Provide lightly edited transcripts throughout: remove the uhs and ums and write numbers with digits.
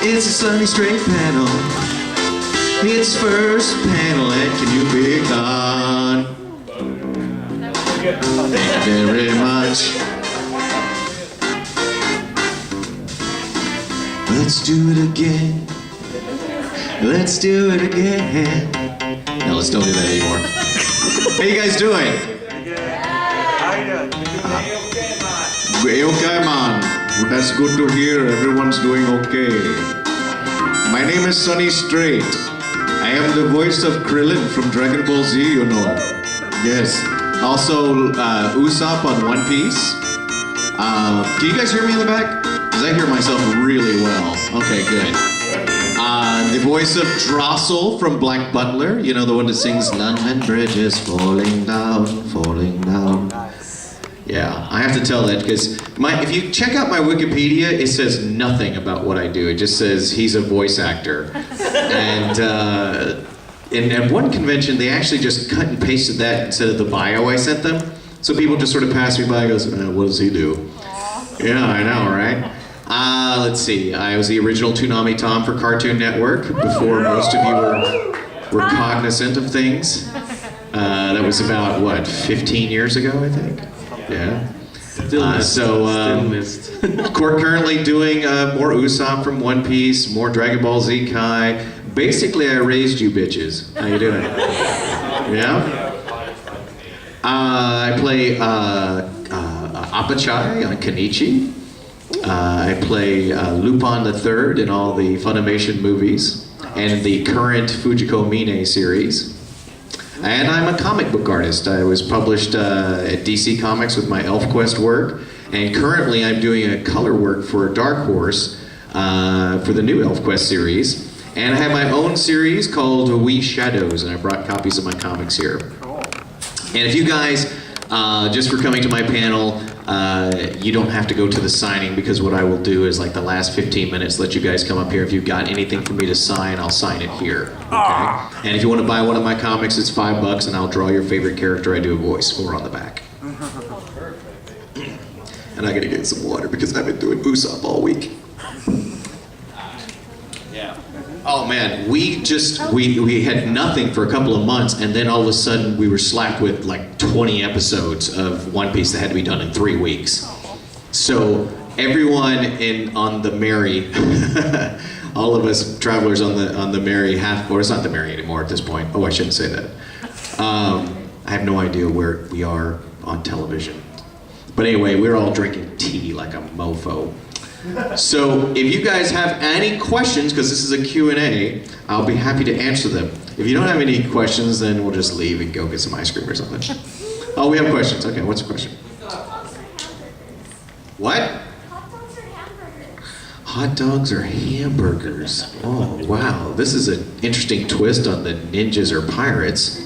It's a Sonny Strait panel. It's first panel at Kin-Yoobi Con. Thank you very much. Let's do it again. Let's do it again. No, let's don't do that anymore. How you guys doing? Okay, man. That's good to hear. Everyone's doing okay. My name is Sonny Strait. I am the voice of Krillin from Dragon Ball Z, you know. Yes. Also, Usopp on One Piece. Can you guys hear me in the back? Because I hear myself really well. Okay, good. The voice of Drossel from Black Butler. You know, the one that sings London Bridge is falling down, falling down. Yeah, I have to tell that because if you check out my Wikipedia, it says nothing about what I do. It just says he's a voice actor. And at one convention, they actually just cut and pasted that instead of the bio I sent them. So people just sort of pass me by and goes, what does he do? Yeah, I know, right? Let's see. I was the original Toonami Tom for Cartoon Network before most of you were cognizant of things. That was about, what, 15 years ago, I think? Yeah. Still missed. Currently doing more Usopp from One Piece, more Dragon Ball Z Kai. Basically, I raised you bitches. How you doing? Yeah? I play Apachai on Kenichi. I play Lupin III in all the Funimation movies and the current Fujiko Mine series. And I'm a comic book artist. I was published at DC Comics with my ElfQuest work, and currently I'm doing a color work for Dark Horse for the new ElfQuest series. And I have my own series called We Shadows, and I brought copies of my comics here. And if you guys, just for coming to my panel, you don't have to go to the signing, because what I will do is like the last 15 minutes, let you guys come up here. If you've got anything for me to sign, I'll sign it here, okay? And if you want to buy one of my comics, it's $5 and I'll draw your favorite character I do a voice for on the back. And I gotta get some water because I've been doing Usopp all week. Oh man, we had nothing for a couple of months, and then all of a sudden we were slapped with like 20 episodes of One Piece that had to be done in 3 weeks. So everyone on the Mary, all of us travelers on the Mary or it's not the Mary anymore at this point. Oh, I shouldn't say that. I have no idea where we are on television. But anyway, we're all drinking tea like a mofo. So if you guys have any questions, because this is a Q&A, I'll be happy to answer them. If you don't have any questions, then we'll just leave and go get some ice cream or something. Oh, we have questions. Okay, what's the question? What? Hot dogs or hamburgers? Oh, wow. This is an interesting twist on the ninjas or pirates.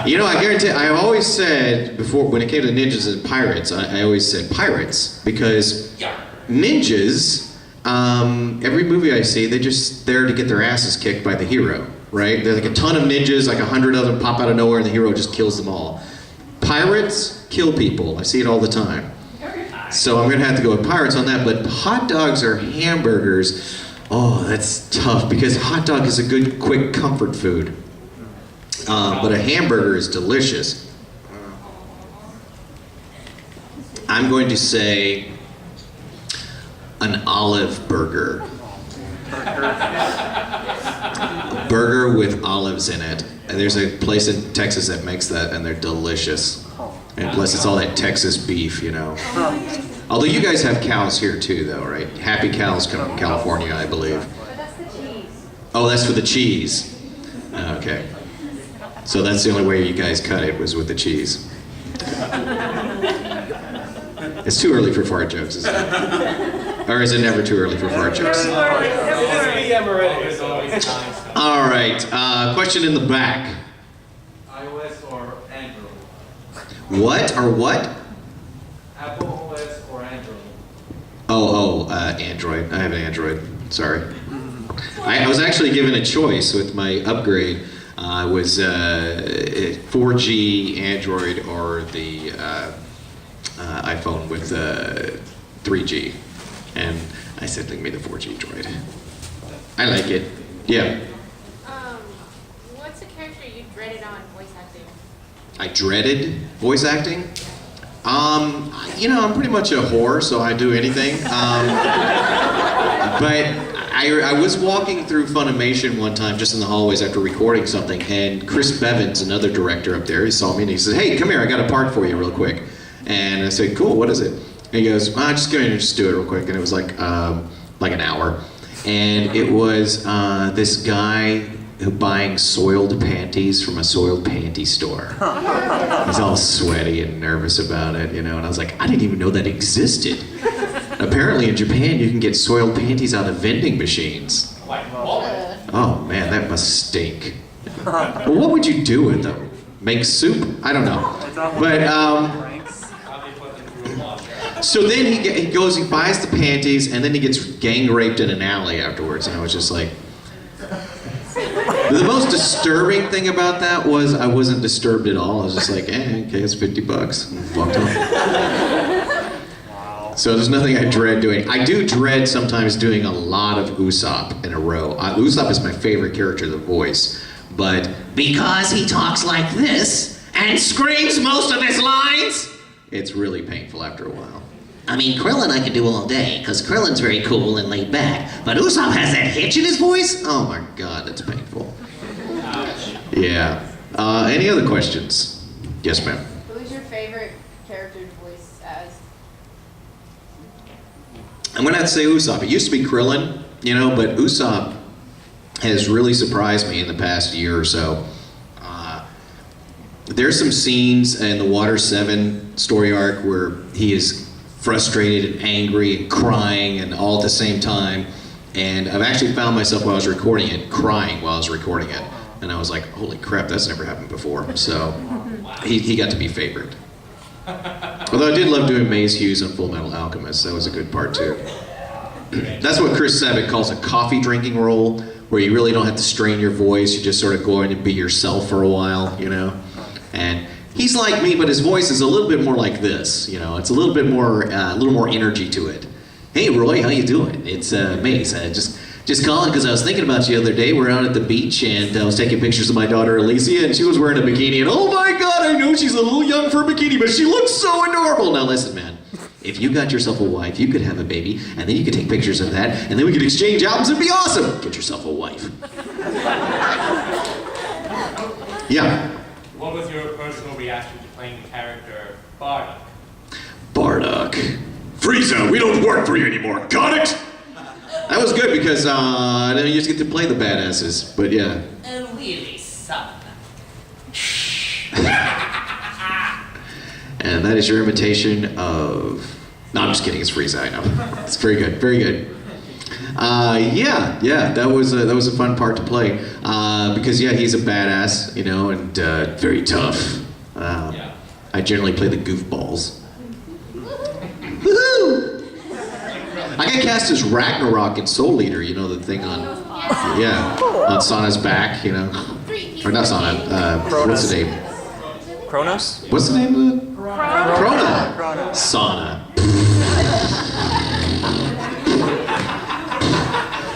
You know, I guarantee, I've always said before, when it came to ninjas and pirates, I always said pirates, because ninjas, every movie I see, they're just there to get their asses kicked by the hero, right? There's like a ton of ninjas, like 100 of them pop out of nowhere and the hero just kills them all. Pirates kill people, I see it all the time. So I'm gonna have to go with pirates on that, but hot dogs or hamburgers, oh, that's tough, because hot dog is a good, quick comfort food. But a hamburger is delicious. I'm going to say an olive burger. A burger with olives in it. And there's a place in Texas that makes that, and they're delicious. And plus it's all that Texas beef, you know. Although you guys have cows here too, though, right? Happy cows come from California, I believe. But that's the cheese. Oh, that's for the cheese. Okay. So that's the only way you guys cut it, was with the cheese. It's too early for fart jokes, isn't it? Or is it never too early for fart jokes? All right, question in the back. iOS or Android? What or what? Apple OS or Android? Android. I have an Android, sorry. I was actually given a choice with my upgrade. Was 4G Android or the iPhone with 3G. And I said, may the force be droid. I like it. Yeah. What's a character you dreaded on voice acting? I dreaded voice acting. I'm pretty much a whore, so I do anything. But I was walking through Funimation one time, just in the hallways after recording something, and Chris Bevins, another director up there, he saw me and he said, "Hey, come here, I got a part for you real quick." And I said, "Cool, what is it?" And he goes, "Just go in and just do it real quick." And it was like an hour. And it was this guy buying soiled panties from a soiled panty store. He's all sweaty and nervous about it, and I was like, I didn't even know that existed. Apparently in Japan you can get soiled panties out of vending machines. Oh man, that must stink. But what would you do with them? Make soup? I don't know. But so then he goes, he buys the panties, and then he gets gang raped in an alley afterwards, and I was just like, the most disturbing thing about that was I wasn't disturbed at all. I was just like, okay, it's $50. And walked home. Wow. So there's nothing I dread doing. I do dread sometimes doing a lot of Usopp in a row. Usopp is my favorite character, the voice. But because he talks like this and screams most of his lines, it's really painful after a while. I mean, Krillin I can do all day, because Krillin's very cool and laid back. But Usopp has that hitch in his voice? Oh my god, that's painful. Yeah. Any other questions? Yes, ma'am. Who is your favorite character to voice as? I'm gonna have to say Usopp. It used to be Krillin, but Usopp has really surprised me in the past year or so. There's some scenes in the Water 7 story arc where he is frustrated and angry and crying and all at the same time. And I've actually found myself while I was recording it, crying while I was recording it. And I was like, holy crap, that's never happened before. So he got to be favored. Although I did love doing Maze Hughes on Fullmetal Alchemist. That was a good part too. That's what Chris Sabat calls a coffee drinking role, where you really don't have to strain your voice. You just sort of go in and be yourself for a while, And he's like me, but his voice is a little bit more like this. It's a little bit more, a little more energy to it. Hey, Roy, how you doing? It's Mace. Just calling because I was thinking about you the other day. We're out at the beach, and I was taking pictures of my daughter Alicia, and she was wearing a bikini. And oh my God, I know she's a little young for a bikini, but she looks so adorable. Now listen, man. If you got yourself a wife, you could have a baby, and then you could take pictures of that, and then we could exchange albums. It'd be awesome. Get yourself a wife. Yeah. What was your personal reaction to playing the character Bardock? Bardock. Frieza, we don't work for you anymore. Got it? That was good because then you just get to play the badasses. But yeah. Really, son. And that is your imitation of... No, I'm just kidding. It's Frieza. I know. It's very good. Very good. Yeah. That was a fun part to play because he's a badass, and very tough. I generally play the goofballs. Woohoo! I got cast as Ragnarok in Soul Eater, the thing on Sana's back, or not Sana. What's the name? Kronos? What's the name of it? Krona. Sana.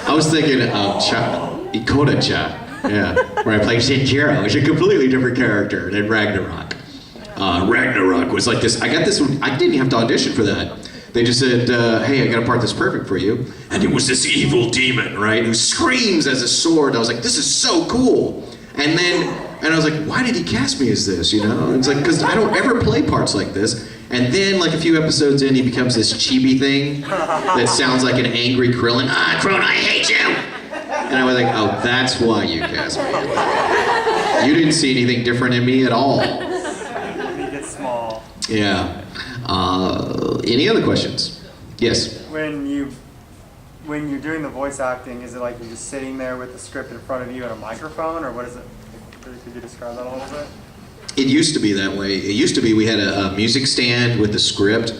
I was thinking of Ikoda-cha, where I played Shinjiro. It's a completely different character than Ragnarok. Ragnarok was like this. I got this one. I didn't have to audition for that. They just said, hey, I got a part that's perfect for you. And it was this evil demon, right, who screams as a sword. I was like, this is so cool. And I was like, why did he cast me as this, It's like, because I don't ever play parts like this. And then, like a few episodes in, he becomes this chibi thing that sounds like an angry Krillin. Krillin, I hate you! And I was like, oh, that's why you cast me. You didn't see anything different in me at all. He gets small. Yeah. Any other questions? Yes. When you're doing the voice acting, is it like you're just sitting there with the script in front of you and a microphone, or what is it? Could you describe that a little bit? It used to be that way. It used to be we had a music stand with the script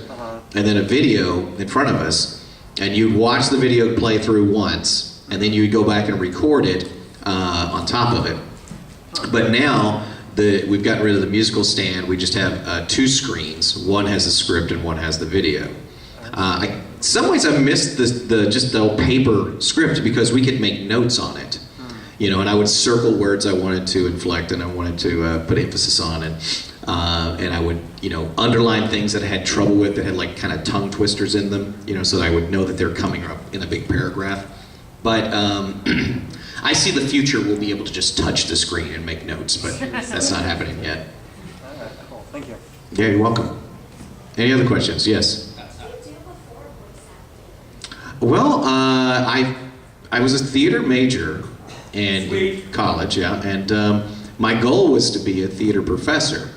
and then a video in front of us, and you'd watch the video play through once, and then you'd go back and record it on top of it. But now we've gotten rid of the musical stand. We just have two screens. One has the script and one has the video. Some ways I missed just the old paper script because we could make notes on it, you know, and I would circle words I wanted to inflect and I wanted to put emphasis on, and I would, you know, underline things that I had trouble with that had like kind of tongue twisters in them, you know, so that I would know that they're coming up in a big paragraph. But I see the future we'll be able to just touch the screen and make notes, but that's not happening yet. All right, cool. Thank you. Yeah, you're welcome. Any other questions? Yes. Well, I was a theater major in college, yeah, and my goal was to be a theater professor.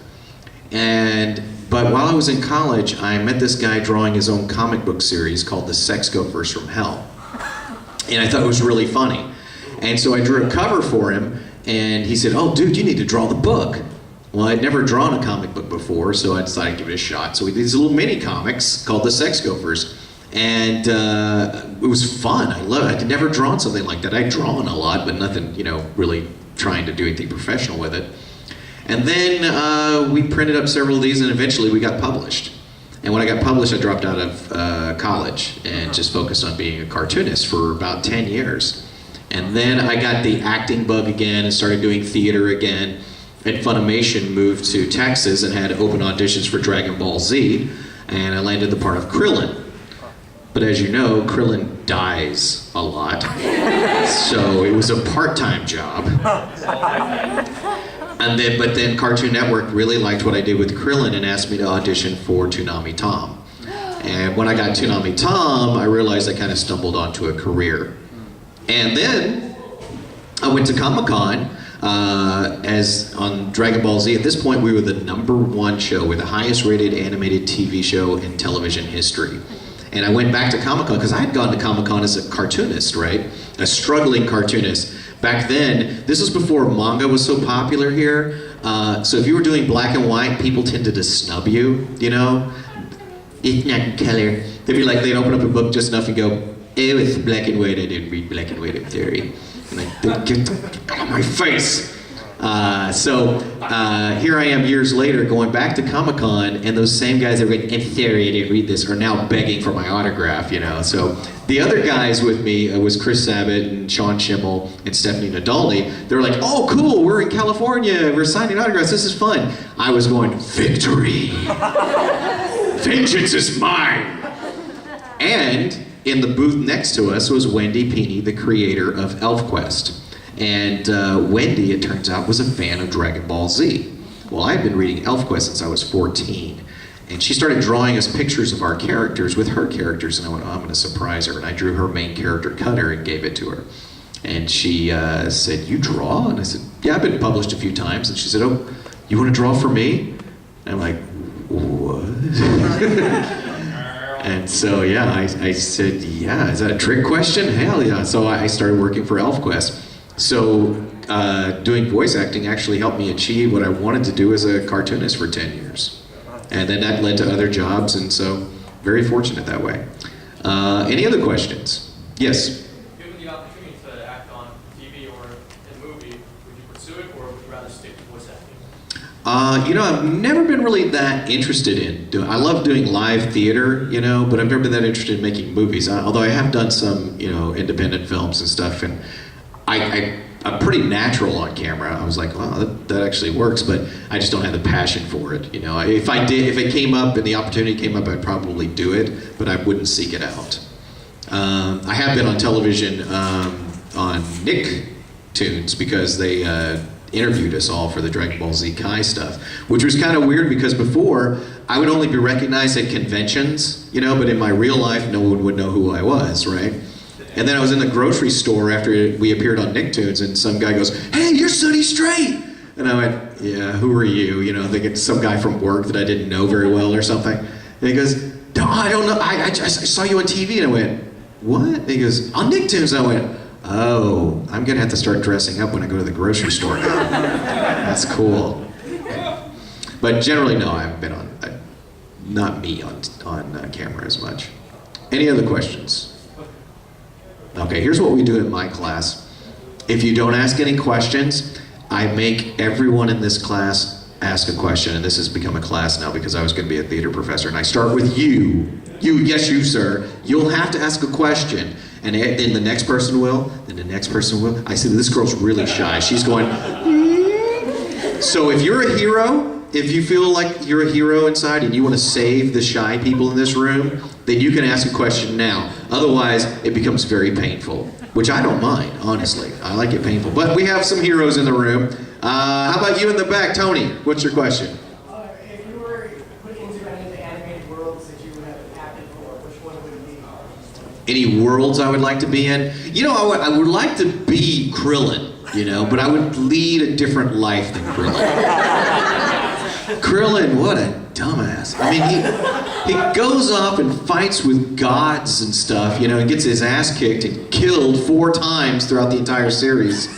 But while I was in college, I met this guy drawing his own comic book series called The Sex Gophers from Hell, and I thought it was really funny. And so I drew a cover for him, and he said, "Oh, dude, you need to draw the book." Well, I'd never drawn a comic book before, so I decided to give it a shot. So we did these little mini comics called The Sex Gophers. And it was fun. I love it. I'd never drawn something like that. I'd drawn a lot, but nothing, you know, really trying to do anything professional with it. And then we printed up several of these, and eventually we got published. And when I got published, I dropped out of college and just focused on being a cartoonist for about 10 years. And then I got the acting bug again and started doing theater again. And FUNimation moved to Texas and had open auditions for Dragon Ball Z, and I landed the part of Krillin. But as you know, Krillin dies a lot, so it was a part-time job. But then Cartoon Network really liked what I did with Krillin and asked me to audition for Toonami Tom. And when I got Toonami Tom, I realized I kind of stumbled onto a career. And then I went to Comic-Con as on Dragon Ball Z. At this point, we were the #1 show. We're the highest rated animated TV show in television history. And I went back to Comic-Con because I had gone to Comic-Con as a cartoonist, right? A struggling cartoonist. Back then, this was before manga was so popular here. So if you were doing black and white, people tended to snub you, you know? It's not in color. They'd be like, they'd open up a book just enough and go, "Oh, it's black and white. I didn't read black and white, I'm sorry." And they'd get out of my face. Here I am years later going back to Comic-Con, and those same guys that were going, "I'm sorry, I didn't read this," are now begging for my autograph, you know. So the other guys with me was Chris Sabat and Sean Schimmel and Stephanie Nadolny. They were like, "Oh, cool, we're in California, we're signing autographs, this is fun." I was going, "Victory! Vengeance is mine!" And in the booth next to us was Wendy Pini, the creator of ElfQuest. And Wendy, it turns out, was a fan of Dragon Ball Z. Well, I had been reading ElfQuest since I was 14. And she started drawing us pictures of our characters with her characters. And I went, "Oh, I'm going to surprise her." And I drew her main character, Cutter, and gave it to her. And she said, "You draw?" And I said, "Yeah, I've been published a few times." And she said, "Oh, you want to draw for me?" And I'm like, "What?" And so, yeah, I said, "Yeah, is that a trick question? Hell yeah." So I started working for ElfQuest. So doing voice acting actually helped me achieve what I wanted to do as a cartoonist for 10 years. And then that led to other jobs, and so very fortunate that way. Any other questions? Yes? Given the opportunity to act on TV or in a movie, would you pursue it, or would you rather stick to voice acting? You know, I've never been really that interested in doing, I love doing live theater, you know, but I've never been that interested in making movies. Although I have done some, you know, independent films and stuff, and I'm pretty natural on camera. I was like, wow, that actually works, but I just don't have the passion for it. You know, if it came up and the opportunity came up, I'd probably do it, but I wouldn't seek it out. I have been on television on Nicktoons because they interviewed us all for the Dragon Ball Z Kai stuff, which was kind of weird because before I would only be recognized at conventions, you know, but in my real life, no one would know who I was, right? And then I was in the grocery store after we appeared on Nicktoons, and some guy goes, "Hey, you're Sonny Strait!" And I went, "Yeah, who are you?" You know, thinking some guy from work that I didn't know very well or something. And he goes, "No, I don't know, I saw you on TV." And I went, "What?" And he goes, "On Nicktoons." And I went, "Oh, I'm gonna have to start dressing up when I go to the grocery store now." That's cool. But generally, no, I haven't been on, not me on camera as much. Any other questions? Okay, here's what we do in my class. If you don't ask any questions, I make everyone in this class ask a question, and this has become a class now because I was going to be a theater professor, and I start with you. Yes, you, sir. You'll have to ask a question, and then the next person will, then the next person will. I see this girl's really shy. She's going, So if you're a hero, if you feel like you're a hero inside and you want to save the shy people in this room, then you can ask a question now. Otherwise, it becomes very painful, which I don't mind, honestly. I like it painful. But we have some heroes in the room. How about you in the back, Tony? What's your question? If you were put into any of the animated worlds that you would have acted for, which one would it be? Any worlds I would like to be in? You know, I would like to be Krillin, you know, but I would lead a different life than Krillin. Krillin, what a dumbass. I mean, he goes off and fights with gods and stuff, you know, and gets his ass kicked and killed 4 times throughout the entire series.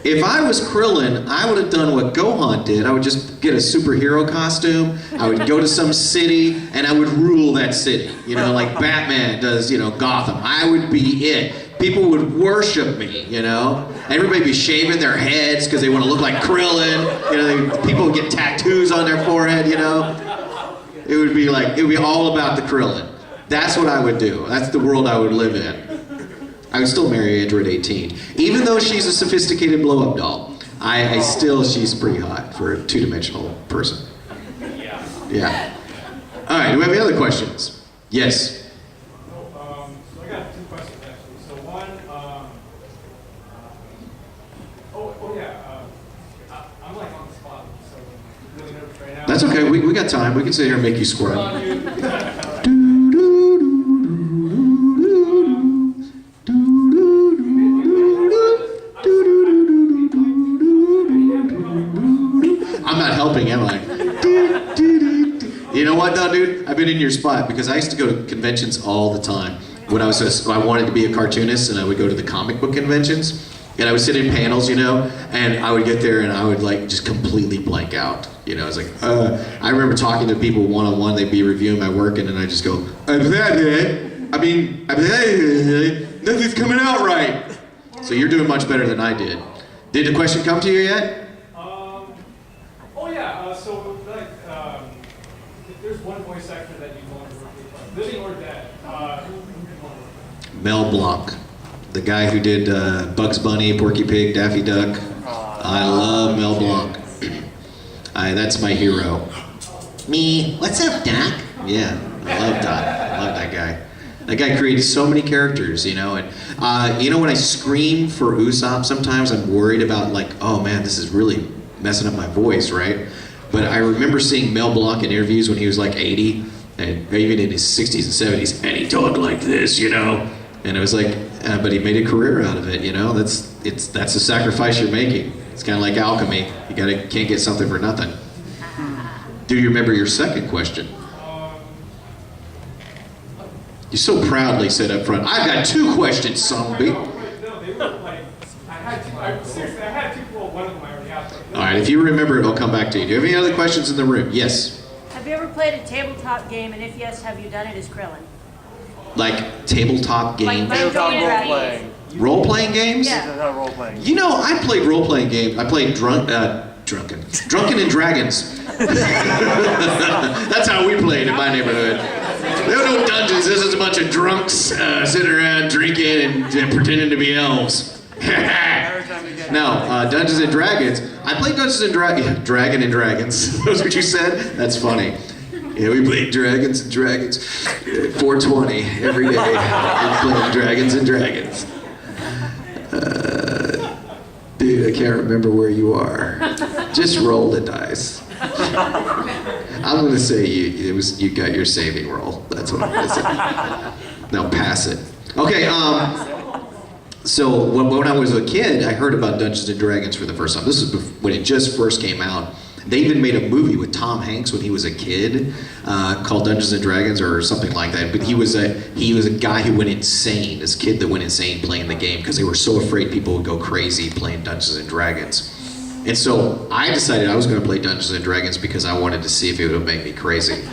If I was Krillin, I would have done what Gohan did. I would just get a superhero costume, I would go to some city, and I would rule that city. You know, like Batman does, you know, Gotham. I would be it. People would worship me, you know? Everybody would be shaving their heads because they want to look like Krillin. You know, people would get tattoos on their forehead, you know? It would be all about the Krillin. That's what I would do. That's the world I would live in. I would still marry Android 18. Even though she's a sophisticated blow-up doll, she's pretty hot for a 2-dimensional person. Yeah. All right, do we have any other questions? Yes. So I got 2 questions actually. So one, I'm like on the spot, so I'm really nervous right now. That's okay, we got time. We can sit here and make you squirm. I'm not helping, am I? You know what though, dude? I've been in your spot because I used to go to conventions all the time. When I wanted to be a cartoonist, and I would go to the comic book conventions, and I would sit in panels, you know, and I would get there and I would like just completely blank out. You know, I was like, I remember talking to people one-on-one, they'd be reviewing my work, and then I just go, nothing's coming out right. So you're doing much better than I did. Did the question come to you yet? If there's one voice actor that you want to work with, living or dead, who would you want to work with? Mel Blanc, the guy who did Bugs Bunny, Porky Pig, Daffy Duck. I love Mel Blanc. That's my hero. Me, what's up, Doc? Yeah, I love Doc. I love that guy. That guy created so many characters, you know, and you know, when I scream for Usopp, sometimes I'm worried about like, oh man, this is really messing up my voice, right? But I remember seeing Mel Blanc in interviews when he was like 80, and even in his 60s and 70s, and he talked like this, you know? And it was like, but he made a career out of it, you know? That's a sacrifice you're making. It's kind of like alchemy. You can't get something for nothing. Do you remember your second question? You so proudly said up front, I've got 2 questions, zombie. No, they were like, I had 2, well, one of them I already asked. All right, if you remember it, I'll come back to you. Do you have any other questions in the room? Yes. Have you ever played a tabletop game, and if yes, have you done it as Krillin? Like tabletop games? Tabletop role-playing. Role-playing games? Yeah. Role-playing. You know, I played role-playing games. I played Drunken and Dragons. That's how we played in my neighborhood. There were no dungeons. This is a bunch of drunks sitting around drinking and pretending to be elves. No, Dungeons and Dragons. I played Dungeons and Dragon and Dragons. That's what you said? That's funny. Yeah, we played Dragons and Dragons. 420 every day. We played Dragons and Dragons. Dude, I can't remember where you are. Just roll the dice. I'm gonna say you got your saving roll. That's what I'm gonna say. Now pass it. Okay. So when I was a kid, I heard about Dungeons and Dragons for the first time. This is when it just first came out. They even made a movie with Tom Hanks when he was a kid called Dungeons and Dragons or something like that. But he was a guy who went insane, this kid that went insane playing the game because they were so afraid people would go crazy playing Dungeons and Dragons. And so I decided I was going to play Dungeons and Dragons because I wanted to see if it would make me crazy.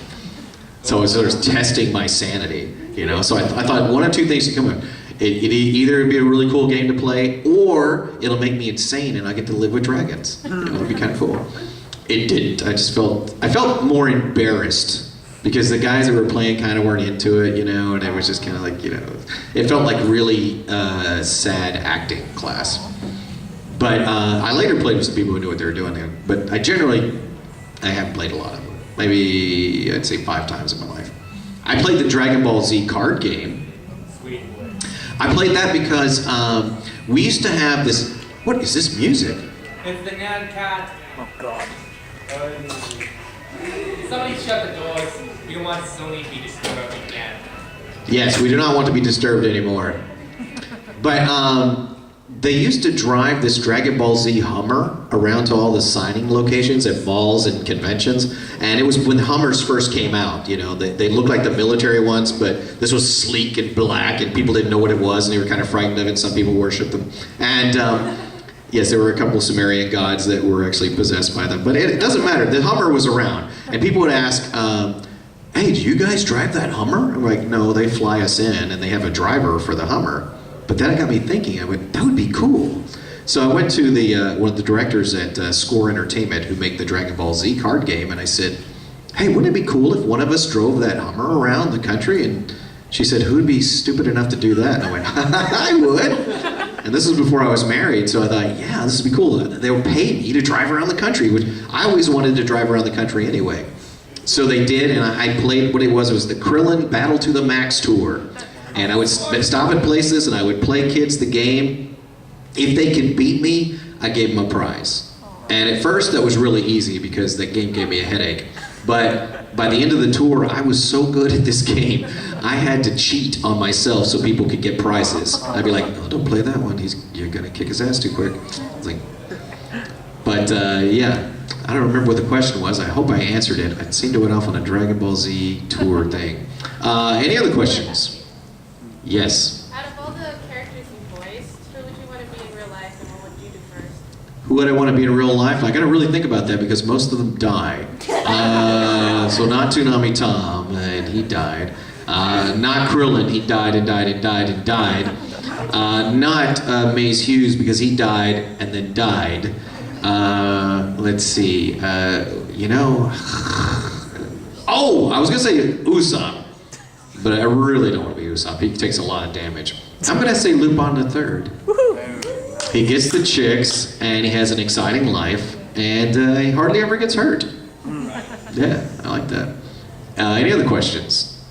So I was sort of testing my sanity, you know. So I thought one of 2 things could come up. It'd either be a really cool game to play, or it'll make me insane and I get to live with dragons. You know, it'd be kind of cool. It didn't. I felt more embarrassed because the guys that were playing kind of weren't into it, you know, and it was just kind of like, you know, it felt like really sad acting class. But I later played with some people who knew what they were doing. But I haven't played a lot of them. Maybe I'd say 5 times in my life. I played the Dragon Ball Z card game. Sweet. I played that because we used to have this. What is this music? It's the Nan Cat. Oh God. Somebody shut the doors. We don't want Sony to be disturbed again. Yes, we do not want to be disturbed anymore. But they used to drive this Dragon Ball Z Hummer around to all the signing locations at malls and conventions. And it was when Hummers first came out, you know, they looked like the military ones, but this was sleek and black and people didn't know what it was and they were kind of frightened of it. Some people worshiped them. And yes, there were a couple of Sumerian gods that were actually possessed by them. But it doesn't matter, the Hummer was around. And people would ask, hey, do you guys drive that Hummer? I'm like, no, they fly us in and they have a driver for the Hummer. But then it got me thinking, I went, that would be cool. So I went to one of the directors at Score Entertainment who make the Dragon Ball Z card game, and I said, hey, wouldn't it be cool if one of us drove that Hummer around the country? And she said, who'd be stupid enough to do that? And I went, I would. And this was before I was married, so I thought, yeah, this would be cool. They would pay me to drive around the country, which I always wanted to drive around the country anyway. So they did, and I played, what it was the Krillin Battle to the Max Tour. And I would stop at places and I would play kids the game. If they could beat me, I gave them a prize. And at first that was really easy because that game gave me a headache. But by the end of the tour, I was so good at this game, I had to cheat on myself so people could get prizes. I'd be like, oh, don't play that one. You're gonna kick his ass too quick. I was like, but yeah, I don't remember what the question was. I hope I answered it. I seemed to went off on a Dragon Ball Z tour thing. Any other questions? Yes. Out of all the characters you voiced, who would you want to be in real life and what would you do first? Who would I want to be in real life? I gotta really think about that because most of them die. So not Toonami Tom, and he died. Not Krillin, he died and died and died and died. Not Maze Hughes because he died and then died. Let's see, you know, oh, I was gonna say Usopp. But I really don't want to be Usopp. He takes a lot of damage. I'm going to say Lupin the Third. He gets the chicks, and he has an exciting life, and he hardly ever gets hurt. Yeah, I like that. Any other questions?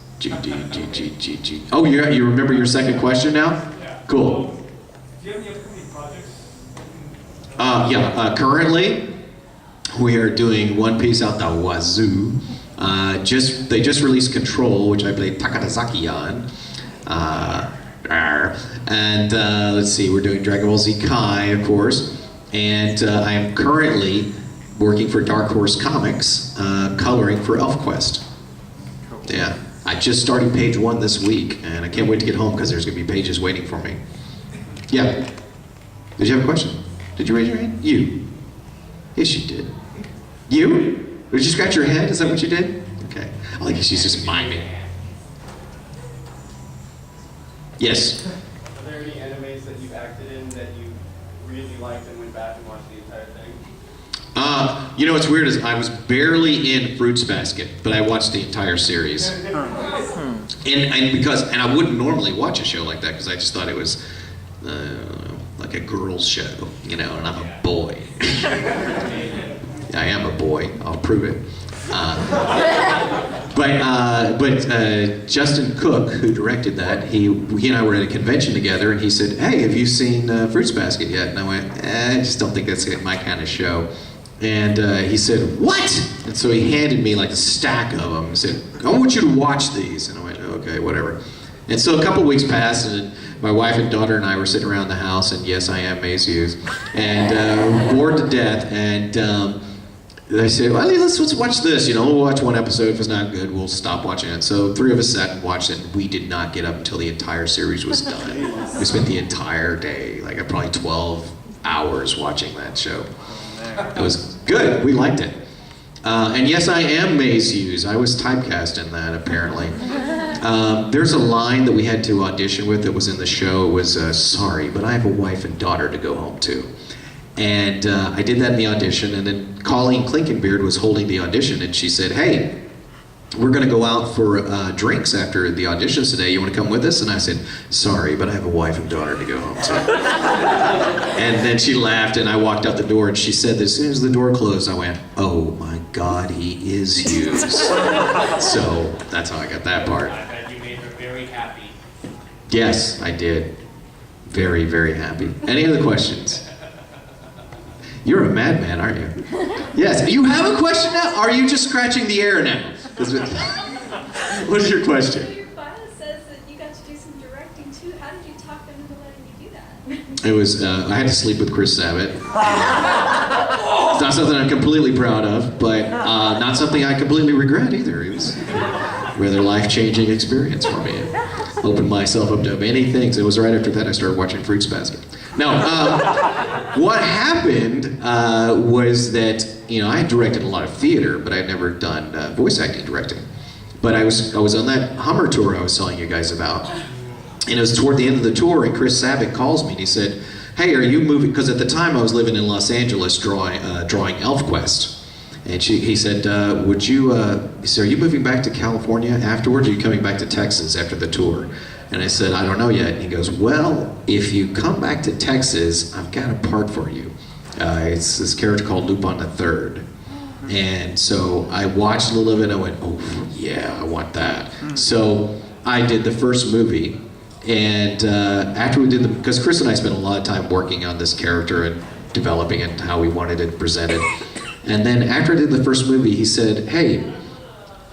Oh, you remember your second question now? Yeah. Cool. Do you have any upcoming projects? Yeah, currently we are doing One Piece out the wazoo. They just released Control, which I played Takadazaki on. And let's see, we're doing Dragon Ball Z Kai, of course. And I am currently working for Dark Horse Comics, coloring for ElfQuest. Yeah, I just started page 1 this week, and I can't wait to get home because there's going to be pages waiting for me. Yeah. Did you have a question? Did you raise your hand? You. Yes, you did. You? Did you scratch your head? Is that what you did? Okay. I like she's just miming. Yes? Are there any animes that you've acted in that you really liked and went back and watched the entire thing? You know what's weird is I was barely in Fruits Basket, but I watched the entire series. And I wouldn't normally watch a show like that because I just thought it was like a girl's show, you know, and I'm a boy. I am a boy. I'll prove it. But Justin Cook, who directed that, he and I were at a convention together, and he said, "Hey, have you seen Fruits Basket yet?" And I went, "I just don't think that's my kind of show." And he said, "What?" And so he handed me like a stack of them. He said, "I want you to watch these." And I went, "Okay, whatever." And so a couple weeks passed, and my wife and daughter and I were sitting around the house, and yes, I am Maze Hughes, and bored to death. And they said, well, let's watch this. You know, we'll watch one episode. If it's not good, we'll stop watching it. So 3 of us sat and watched it, and we did not get up until the entire series was done. We spent the entire day, like probably 12 hours watching that show. It was good. We liked it. And yes, I am Maze Hughes. I was typecast in that, apparently. There's a line that we had to audition with that was in the show. It was, sorry, but I have a wife and daughter to go home to. And I did that in the audition, and then Colleen Klinkenbeard was holding the audition, and she said, hey, we're going to go out for drinks after the auditions today. You want to come with us? And I said, sorry, but I have a wife and daughter to go home to. And then she laughed, and I walked out the door, and she said that as soon as the door closed, I went, oh my God, he is Hughes. So that's how I got that part. I bet you made her very happy. Yes, I did. Very, very happy. Any other questions? You're a madman, aren't you? Yes. You have a question now? Or are you just scratching the air now? What is your question? So your bio says that you got to do some directing too. How did you talk them into letting you do that? It was, I had to sleep with Chris Sabat. It's not something I'm completely proud of, but not something I completely regret either. It was a rather life-changing experience for me. It opened myself up to many things. It was right after that I started watching Fruits Basket. No, what happened was that, you know, I had directed a lot of theater, but I'd never done voice acting directing. But I was on that Hummer tour I was telling you guys about. And it was toward the end of the tour, and Chris Sabat calls me and he said, hey, are you moving? Because at the time I was living in Los Angeles drawing ElfQuest. And he said, are you moving back to California afterwards, or are you coming back to Texas after the tour? And I said, I don't know yet. And he goes, well, if you come back to Texas, I've got a part for you. It's this character called Lupin III. And so I watched a little of it and I went, oh yeah, I want that. So I did the first movie. And after we did because Chris and I spent a lot of time working on this character and developing it and how we wanted it presented. And then after I did the first movie, he said, hey,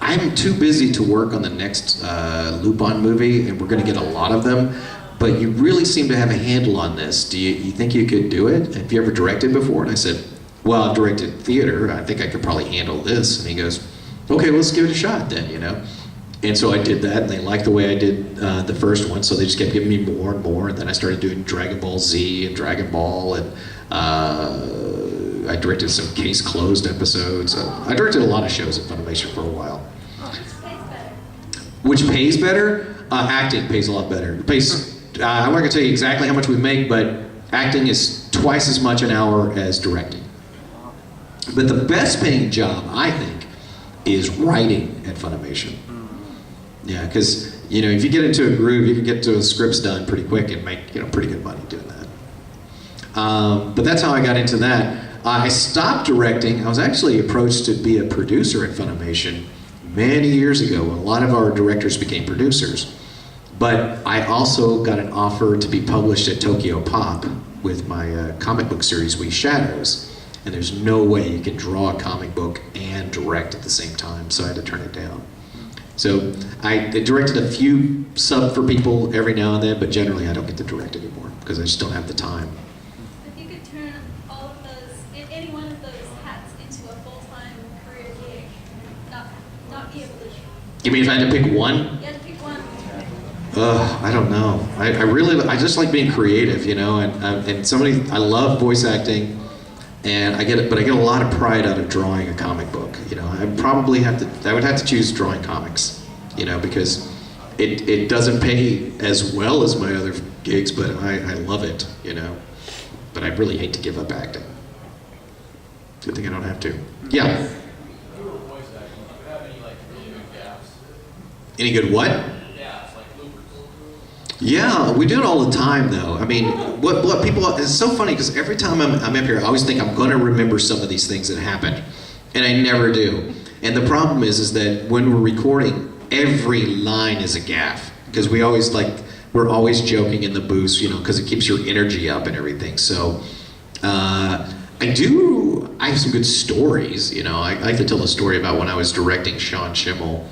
I'm too busy to work on the next Lupin movie, and we're going to get a lot of them, but you really seem to have a handle on this. Do you think you could do it? Have you ever directed before? And I said, well, I've directed theater. I think I could probably handle this. And he goes, okay, well, let's give it a shot then, you know? And so I did that, and they liked the way I did the first one, so they just kept giving me more and more, and then I started doing Dragon Ball Z and Dragon Ball, and I directed some Case Closed episodes. I directed a lot of shows at Funimation for a while. Which pays better? Acting pays a lot better. It pays, I'm not going to tell you exactly how much we make, but acting is twice as much an hour as directing. But the best paying job, I think, is writing at Funimation. Yeah, because, you know, if you get into a groove, you can get to scripts done pretty quick and make, you know, pretty good money doing that. But that's how I got into that. I stopped directing. I was actually approached to be a producer at Funimation many years ago when a lot of our directors became producers. But I also got an offer to be published at Tokyo Pop with my comic book series, We Shadows. And there's no way you can draw a comic book and direct at the same time, so I had to turn it down. So I directed a few sub for people every now and then, but generally I don't get to direct anymore because I just don't have the time. If you could turn all of those, any one of those hats into a full-time career gig, not be able to. You mean if I had to pick one? You had to pick one. I don't know. I just like being creative, you know, and I love voice acting, and I get a lot of pride out of drawing a comic book. You know, I would have to choose drawing comics, you know, because it doesn't pay as well as my other gigs, but I love it, you know. But I really hate to give up acting. Good thing I don't have to. Yeah. You were voice acting. Do you have any like really good gaps? Any good what? Gaps, like bloopers. Yeah, we do it all the time, though. I mean, what people, it's so funny because every time I'm up here, I always think I'm going to remember some of these things that happened, and I never do. And the problem is that when we're recording, every line is a gaffe because we're always joking in the booth, you know, because it keeps your energy up and everything. So I have some good stories, you know. I like to tell a story about when I was directing Sean Schimmel,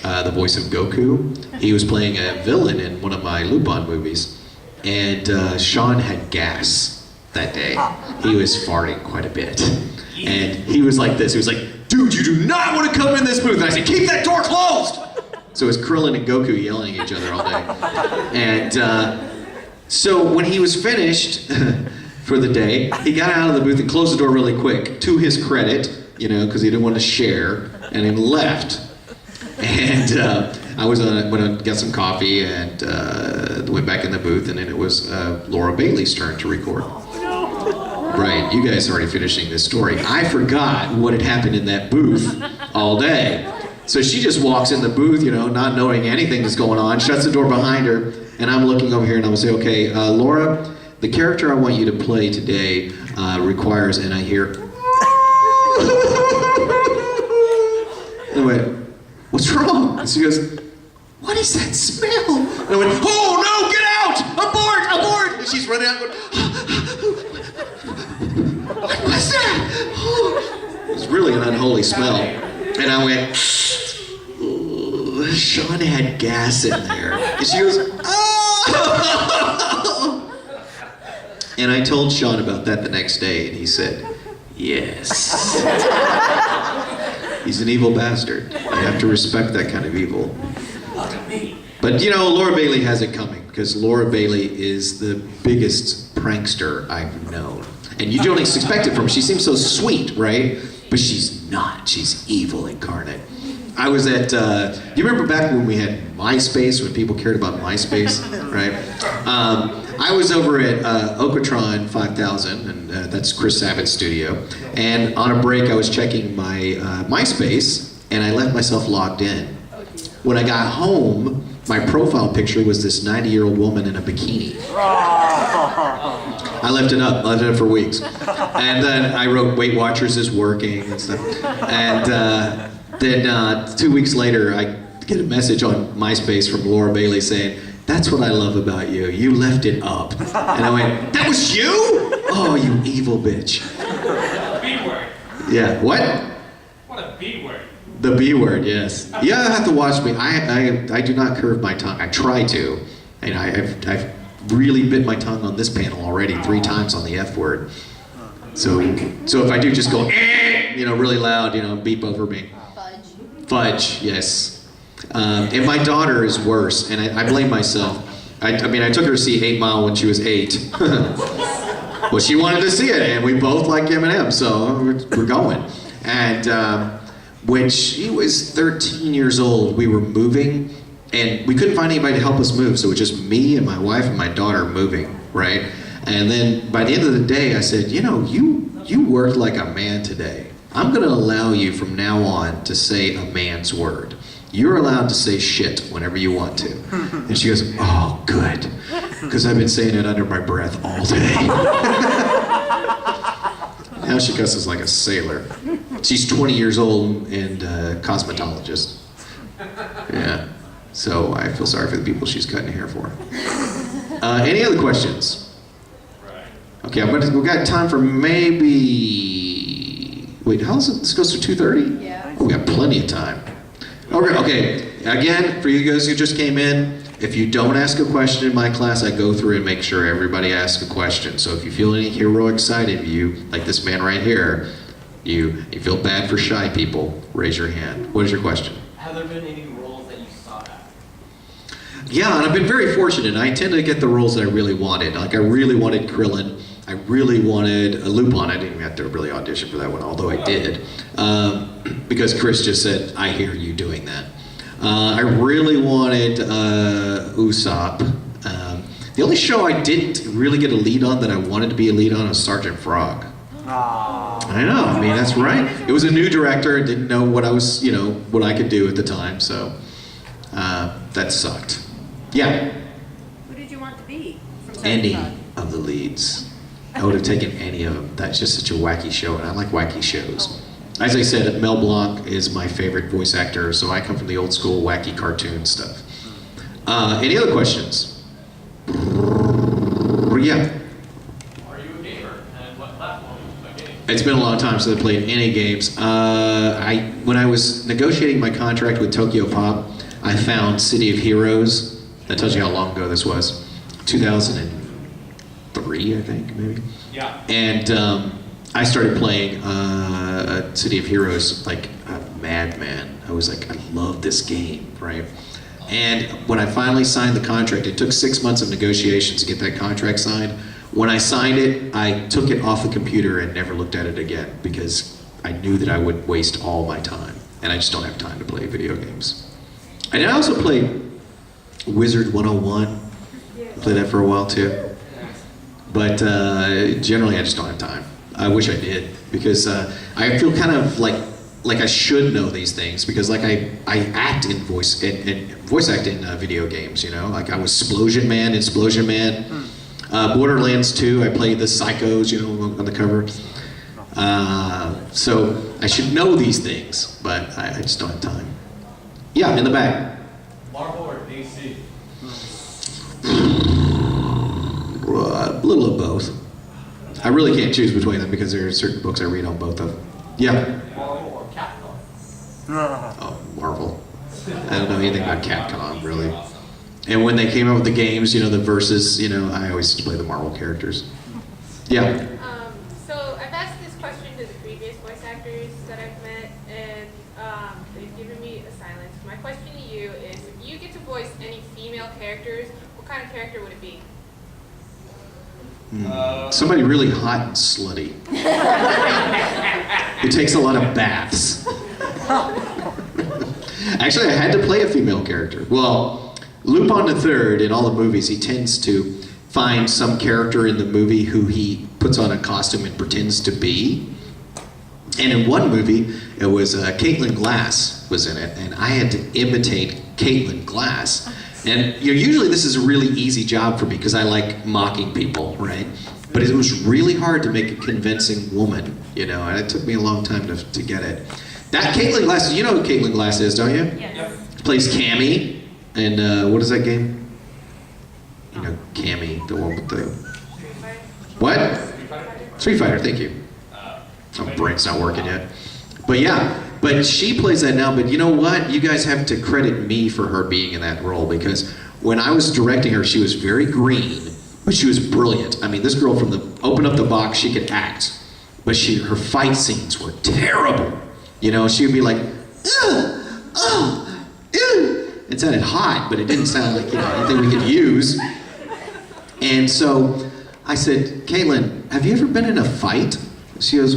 the voice of Goku. He was playing a villain in one of my Lupin movies, and Sean had gas that day. He was farting quite a bit, and he was like this. He was like, "Dude, you do not want to come in this booth." And I said, "Keep that door closed." So it was Krillin and Goku yelling at each other all day, and so when he was finished for the day, he got out of the booth and closed the door really quick. To his credit, you know, because he didn't want to share, and he left. And I went to get some coffee and went back in the booth, and then it was Laura Bailey's turn to record. Right, you guys are already finishing this story. I forgot what had happened in that booth all day. So she just walks in the booth, you know, not knowing anything that's going on, shuts the door behind her, and I'm looking over here and I would say, okay, Laura, the character I want you to play today requires, and I hear, and I went, what's wrong? And she goes, what is that smell? And I went, oh no, get out! Abort! Abort! And she's running out going, what's that? Oh. It was really an unholy smell. And I went, oh, Sean had gas in there. And she goes, oh! And I told Sean about that the next day, and he said, yes. He's an evil bastard. You have to respect that kind of evil. But you know, Laura Bailey has it coming, because Laura Bailey is the biggest prankster I've known. And you don't expect it from her. She seems so sweet, right? But she's not. She's evil incarnate. I was at, you remember back when we had MySpace, when people cared about MySpace, right? I was over at Okatron 5000, and that's Chris Sabat's studio. And on a break, I was checking my MySpace, and I left myself logged in. When I got home, my profile picture was this 90-year-old woman in a bikini. I left it up. I left it up for weeks. And then I wrote Weight Watchers is working and stuff. And then 2 weeks later, I get a message on MySpace from Laura Bailey saying, that's what I love about you. You left it up. And I went, that was you? Oh, you evil bitch. B word. Yeah, what? What a B word. The B word, yes. You have to watch me. I do not curve my tongue. I try to. And I've really bit my tongue on this panel already 3 times on the F word. So if I do just go, you know, really loud, you know, beep over me. Fudge, yes. And my daughter is worse, and I blame myself. I mean, I took her to see 8 Mile when she was 8. Well, she wanted to see it, and we both like Eminem, so we're going. And when she was 13 years old, we were moving, and we couldn't find anybody to help us move, so it was just me and my wife and my daughter moving, right? And then by the end of the day, I said, you know, you worked like a man today. I'm gonna allow you from now on to say a man's word. You're allowed to say shit whenever you want to. And she goes, oh, good. Because I've been saying it under my breath all day. Now she cusses like a sailor. She's 20 years old and a cosmetologist. Yeah. So I feel sorry for the people she's cutting hair for. Any other questions? Okay, we've got time for maybe... Wait, how is it? This goes to 2:30? Yeah. Oh, we got plenty of time. Okay, again, for you guys who just came in, if you don't ask a question in my class, I go through and make sure everybody asks a question. So if you feel any heroic side of you, like this man right here, you feel bad for shy people, raise your hand. What is your question? Have there been any roles that you sought out? Yeah, and I've been very fortunate. I tend to get the roles that I really wanted. Like I really wanted Krillin. I really wanted a Lupin. I didn't even have to really audition for that one, although I did. Because Chris just said, I hear you doing that. I really wanted Usopp. The only show I didn't really get a lead on that I wanted to be a lead on was Sergeant Frog. I know, I mean, that's right. It was a new director, I didn't know what I was, you know, what I could do at the time, so that sucked. Yeah? Who did you want to be? From Any Sergeant Frog? of the leads. I would have taken any of them. That's just such a wacky show, and I like wacky shows. As I said, Mel Blanc is my favorite voice actor, so I come from the old school wacky cartoon stuff. Any other questions? Yeah. Are you a gamer? And what platform do you play games? It's been a long time since I played any games. When I was negotiating my contract with Tokyo Pop, I found City of Heroes. That tells you how long ago this was. 2003, I think, maybe. Yeah. And I started playing City of Heroes like a madman. I was like, I love this game, right? And when I finally signed the contract, it took 6 months of negotiations to get that contract signed. When I signed it, I took it off the computer and never looked at it again because I knew that I would waste all my time. And I just don't have time to play video games. And I also played Wizard 101. I played that for a while too. But generally I just don't have time. I wish I did, because I feel kind of like I should know these things, because like I act in voice act in video games, you know, like I was Splosion Man in Splosion Man. Borderlands 2, I played the psychos, you know, on the cover. So I should know these things, but I just don't have time. Yeah, in the back. Marvel or DC? A little of both. I really can't choose between them because there are certain books I read on both of them. Yeah. Marvel or Capcom? Oh, Marvel. I don't know anything about Capcom, really. And when they came out with the games, you know, the versus, you know, I always play the Marvel characters. Yeah. So I've asked this question to the previous voice actors that I've met, and they've given me a silence. My question to you is, if you get to voice any female characters, what kind of character would it be? Somebody really hot and slutty. Who takes a lot of baths. Actually, I had to play a female character. Well, Lupin III, in all the movies, he tends to find some character in the movie who he puts on a costume and pretends to be. And in one movie, it was Caitlin Glass was in it, and I had to imitate Caitlin Glass. And you know, usually this is a really easy job for me because I like mocking people, right? But it was really hard to make a convincing woman, you know, and it took me a long time to get it. That Caitlin Glass, you know who Caitlin Glass is, don't you? Yes. Plays Cammy. And what is that game? You know, Cammy, the one with the... What? Street Fighter, thank you. My brain's not working yet. But yeah, but she plays that now, but you know what? You guys have to credit me for her being in that role, because when I was directing her, she was very green, but she was brilliant. I mean, this girl from the... Open up the box, she could act. But her fight scenes were terrible. You know, she would be like, it sounded hot, but it didn't sound like, you know, anything we could use. And so I said, Caitlin, have you ever been in a fight? She goes,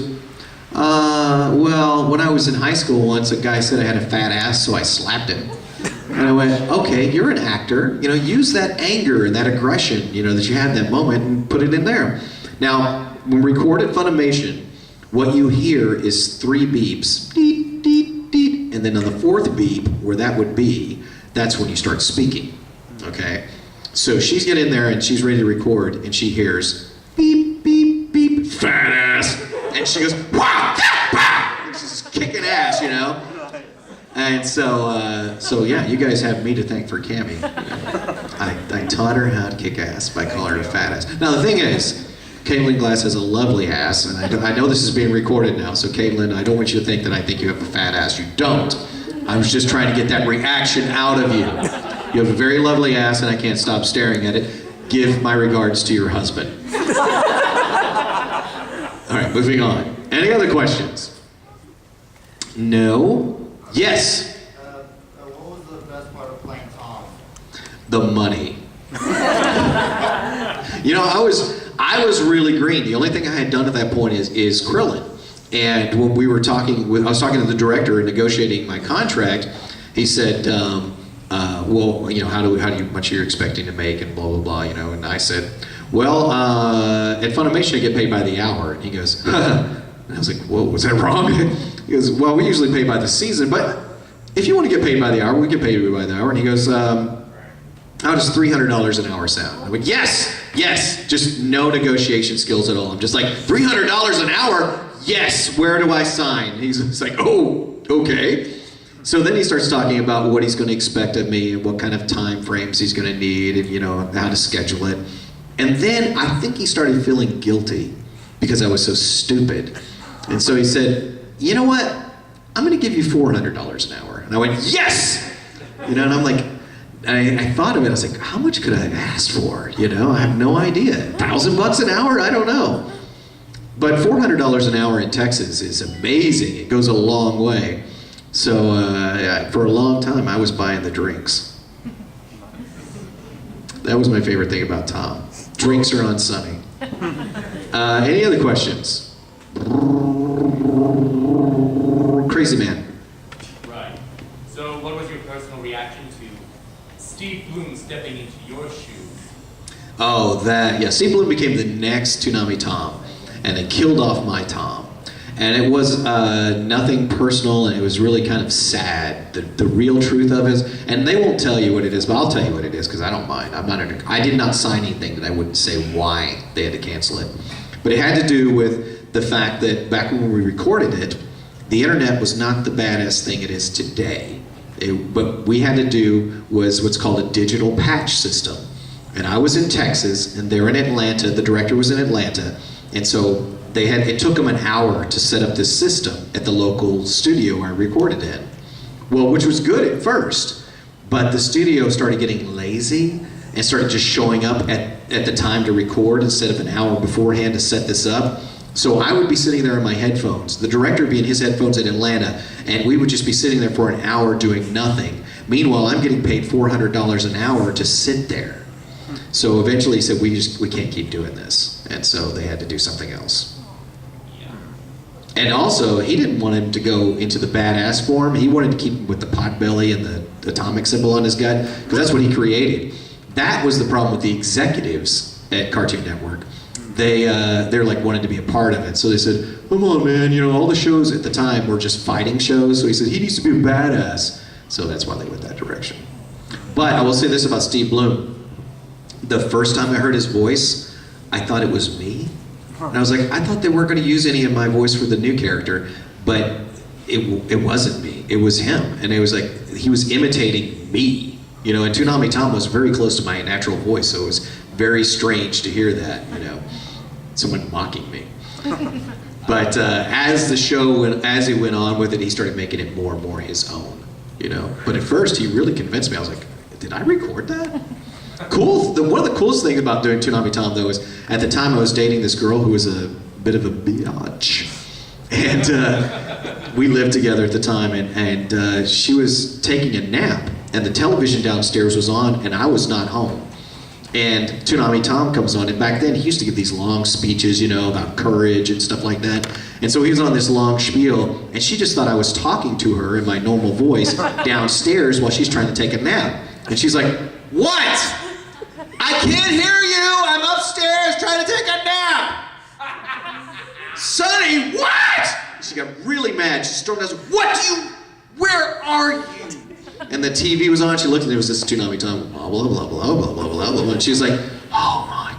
well, when I was in high school once, a guy said I had a fat ass, so I slapped him. And I went, okay, you're an actor. You know, use that anger and that aggression, you know, that you had in that moment and put it in there. Now, when we record at Funimation, what you hear is 3 beeps, deet, deet, deet, and then on the 4th beep, where that would be, that's when you start speaking, okay? So she's getting in there and she's ready to record, and she hears beep, beep, beep, fat ass, and she goes, wow, wow, and she's just kicking ass, you know? And so yeah, you guys have me to thank for Cammy. You know? I taught her how to kick ass by calling her a fat ass. Now the thing is, Caitlin Glass has a lovely ass, and I know this is being recorded now, so Caitlin, I don't want you to think that I think you have a fat ass. You don't. I was just trying to get that reaction out of you. You have a very lovely ass, and I can't stop staring at it. Give my regards to your husband. All right, moving on. Any other questions? No? Yes? What was the best part of playing Tom? The money. You know, I was really green. The only thing I had done at that point is Krillin. And when we were talking, I was talking to the director and negotiating my contract, he said, well, you know, how much are you expecting to make, and blah, blah, blah, you know, and I said, well, at Funimation I get paid by the hour. And he goes, and I was like, whoa, was that wrong? He goes, well, we usually pay by the season, but if you want to get paid by the hour, we get paid by the hour. And he goes, how does $300 an hour sound? I went, yes, yes, just no negotiation skills at all. I'm just like, $300 an hour? Yes, where do I sign? He's like, oh, okay. So then he starts talking about what he's going to expect of me and what kind of time frames he's going to need, and you know, how to schedule it. And then I think he started feeling guilty because I was so stupid. And so he said, you know what? I'm going to give you $400 an hour. And I went, yes! You know, and I'm like, I thought of it, I was like, how much could I have asked for? You know, I have no idea. $1,000 an hour? I don't know. But $400 an hour in Texas is amazing. It goes a long way. So for a long time, I was buying the drinks. That was my favorite thing about Tom. Drinks are on Sonny. Any other questions? Crazy man. Right. So what was your personal reaction to Steve Bloom stepping into your shoes? Oh, that, yeah. Steve Bloom became the next Toonami Tom. and they killed off my Tom. And it was nothing personal, and it was really kind of sad. The real truth of it is, and they won't tell you what it is, but I'll tell you what it is because I don't mind. I did not sign anything that I wouldn't say why they had to cancel it. But it had to do with the fact that back when we recorded it, the internet was not the badass thing it is today. What we had to do was what's called a digital patch system. And I was in Texas, and they're in Atlanta. The director was in Atlanta, and so it took them an hour to set up this system at the local studio I recorded in. Well, which was good at first, but the studio started getting lazy and started just showing up at the time to record instead of an hour beforehand to set this up. So I would be sitting there in my headphones, the director would be in his headphones in Atlanta, and we would just be sitting there for an hour doing nothing. Meanwhile, I'm getting paid $400 an hour to sit there. So eventually he said, we can't keep doing this. And so they had to do something else. And also, he didn't want him to go into the badass form. He wanted to keep him with the pot belly and the atomic symbol on his gut, because that's what he created. That was the problem with the executives at Cartoon Network. They're like wanted to be a part of it. So they said, come on, man, you know, all the shows at the time were just fighting shows. So he said, he needs to be a badass. So that's why they went that direction. But I will say this about Steve Blum. The first time I heard his voice, I thought it was me. And I was like, I thought they weren't going to use any of my voice for the new character, but it wasn't me. It was him. And it was like, he was imitating me. You know, and Toonami Tom was very close to my natural voice, so it was very strange to hear that, you know, someone mocking me. But as he went on with it, he started making it more and more his own, you know. But at first, he really convinced me. I was like, did I record that? Cool. One of the coolest things about doing Toonami Tom, though, is at the time I was dating this girl who was a bit of a biatch. And we lived together at the time, and she was taking a nap, and the television downstairs was on, and I was not home. And Toonami Tom comes on, and back then he used to give these long speeches, you know, about courage and stuff like that. And so he was on this long spiel, and she just thought I was talking to her in my normal voice downstairs while she's trying to take a nap. And she's like, what? I can't hear you! I'm upstairs trying to take a nap! Sonny, what? She got really mad. She stormed down, where are you? And the TV was on, she looked and there was this Toonami Tom, blah, blah, blah, blah, blah, blah, blah, blah, and she was like, oh my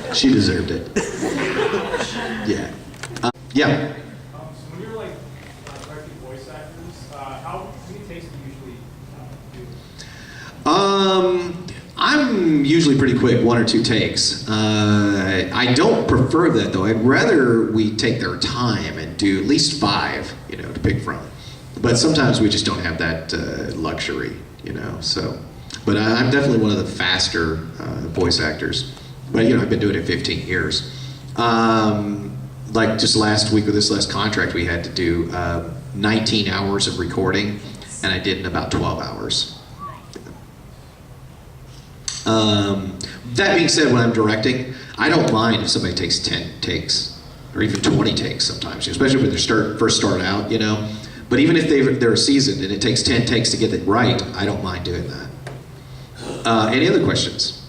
God. She deserved it. Yeah. Yeah. So when you're like directing voice actors, how many takes do you usually do? I'm usually pretty quick, 1 or 2 takes. I don't prefer that though. I'd rather we take their time and do at least 5, you know, to pick from. But sometimes we just don't have that luxury, you know. So, but I'm definitely one of the faster voice actors. But you know, I've been doing it 15 years. Like just last week with this last contract, we had to do 19 hours of recording, and I did in about 12 hours. That being said, when I'm directing, I don't mind if somebody takes 10 takes, or even 20 takes sometimes, especially when they first start out, you know. But even if they're seasoned and it takes 10 takes to get it right, I don't mind doing that. Any other questions?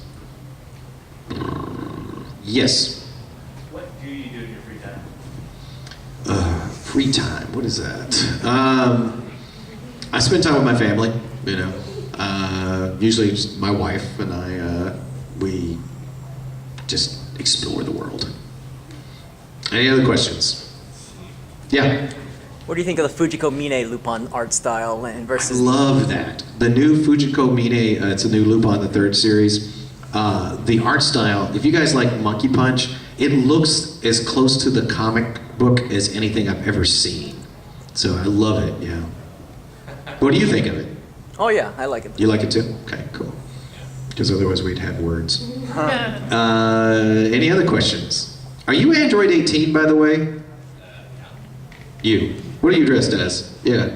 Yes? What do you do in your free time? Free time, what is that? I spend time with my family, you know. Usually just my wife and I, we just explore the world. Any other questions? Yeah? What do you think of the Fujiko Mine Lupin art style and versus? I love that. The new Fujiko Mine, it's a new Lupin, the 3rd series. The art style, if you guys like Monkey Punch, it looks as close to the comic book as anything I've ever seen. So I love it, yeah. What do you think of it? Oh yeah, I like it. You like it too? Okay, cool. Because otherwise we'd have words. Any other questions? Are you Android 18, by the way? You. What are you dressed as? Yeah.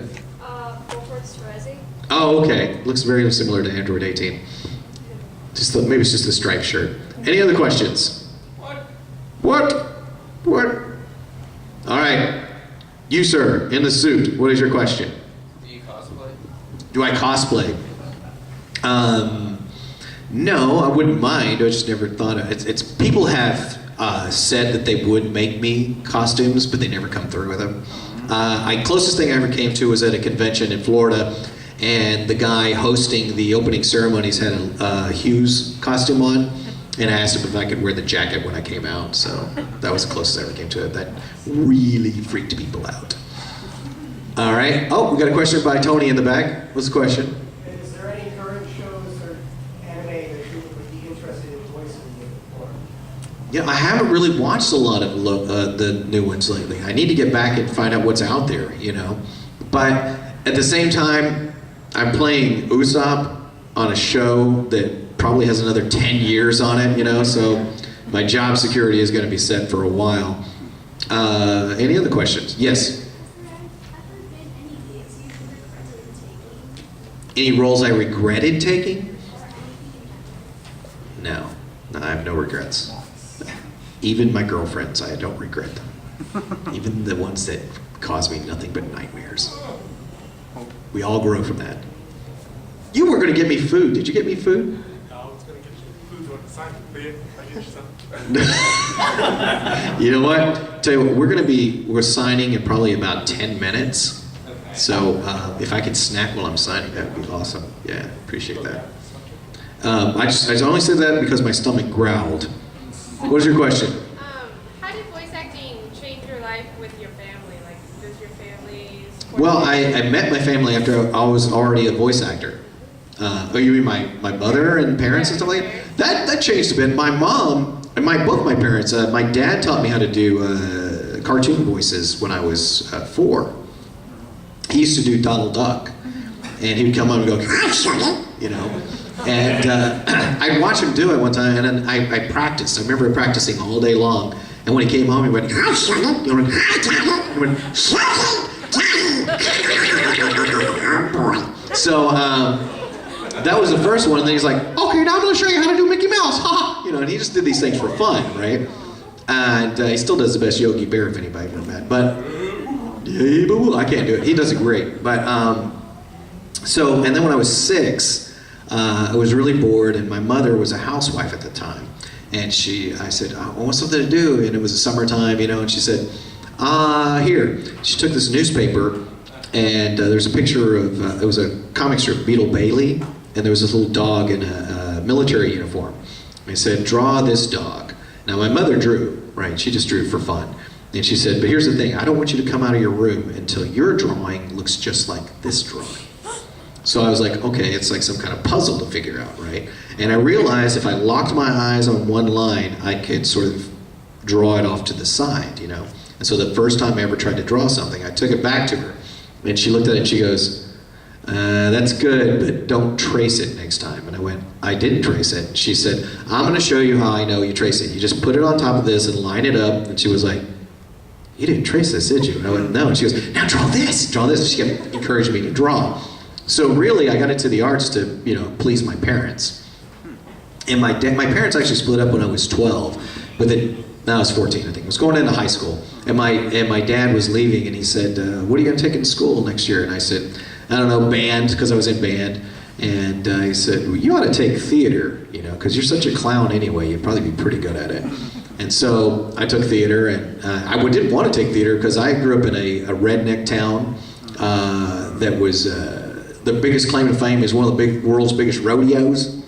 Oh, okay. Looks very similar to Android 18. Maybe it's just a striped shirt. Any other questions? What? All right. You, sir, in the suit, what is your question? Do you cosplay? Do I cosplay? No, I wouldn't mind. I just never thought of it. It's people have said that they would make me costumes, but they never come through with them. Closest thing I ever came to was at a convention in Florida, and the guy hosting the opening ceremonies had a Hughes costume on, and I asked him if I could wear the jacket when I came out. So that was the closest I ever came to it. That really freaked people out. All right. Oh, we got a question by Tony in the back. What's the question? Is there any current shows or anime that you would be interested in voicing for? Yeah, I haven't really watched a lot of the new ones lately. I need to get back and find out what's out there, you know. But at the same time, I'm playing Usopp on a show that probably has another 10 years on it, you know, so my job security is going to be set for a while. Any other questions? Yes? Any roles I regretted taking? No, I have no regrets. Even my girlfriends, I don't regret them. Even the ones that cause me nothing but nightmares. We all grow from that. You were going to get me food. Did you get me food? I was going to get you food on the side, but yeah, I get you something. You know what? Tell you what, we're signing in probably about 10 minutes. So if I could snack while I'm signing, that would be awesome. Yeah, appreciate that. I only said that because my stomach growled. What was your question? How did voice acting change your life with your family? Like, does your family support Well, you? I met my family after I was already a voice actor. Oh, you mean my mother and parents and stuff like that? That changed a bit. My mom and both my parents. My dad taught me how to do cartoon voices when I was 4. He used to do Donald Duck, and he would come on and go, you know. And I'd watch him do it one time, and then I practiced. I remember practicing all day long. And when he came home, he went, so that was the first one. And then he's like, okay, now I'm going to show you how to do Mickey Mouse. You know, and he just did these things for fun, right? And he still does the best Yogi Bear if anybody ever met. But I can't do it. He does it great. But and then when I was 6, I was really bored, and my mother was a housewife at the time. And I said, I want something to do. And it was summertime, you know, and she said, here. She took this newspaper, and there's a picture of, it was a comic strip, Beetle Bailey, and there was this little dog in a military uniform. And I said, draw this dog. Now, my mother drew, right? She just drew for fun. And she said, but here's the thing, I don't want you to come out of your room until your drawing looks just like this drawing. So I was like, okay, it's like some kind of puzzle to figure out, right? And I realized if I locked my eyes on one line, I could sort of draw it off to the side, you know? And so the first time I ever tried to draw something, I took it back to her. And she looked at it and she goes, that's good, but don't trace it next time. And I went, I didn't trace it. She said, I'm gonna show you how I know you trace it. You just put it on top of this and line it up. And she was like, you didn't trace this, did you? And I went, no. And she goes, now draw this, draw this. She kept encouraging me to draw. So really, I got into the arts to, you know, please my parents. And my parents actually split up when I was 12, but then, no, I was 14, I think. I was going into high school, and my dad was leaving, and he said, what are you going to take in school next year? And I said, I don't know, band, because I was in band. And he said, well, you ought to take theater, you know, because you're such a clown anyway, you'd probably be pretty good at it. And so I took theater, and I didn't want to take theater because I grew up in a redneck town that was, the biggest claim to fame is one of the world's biggest rodeos.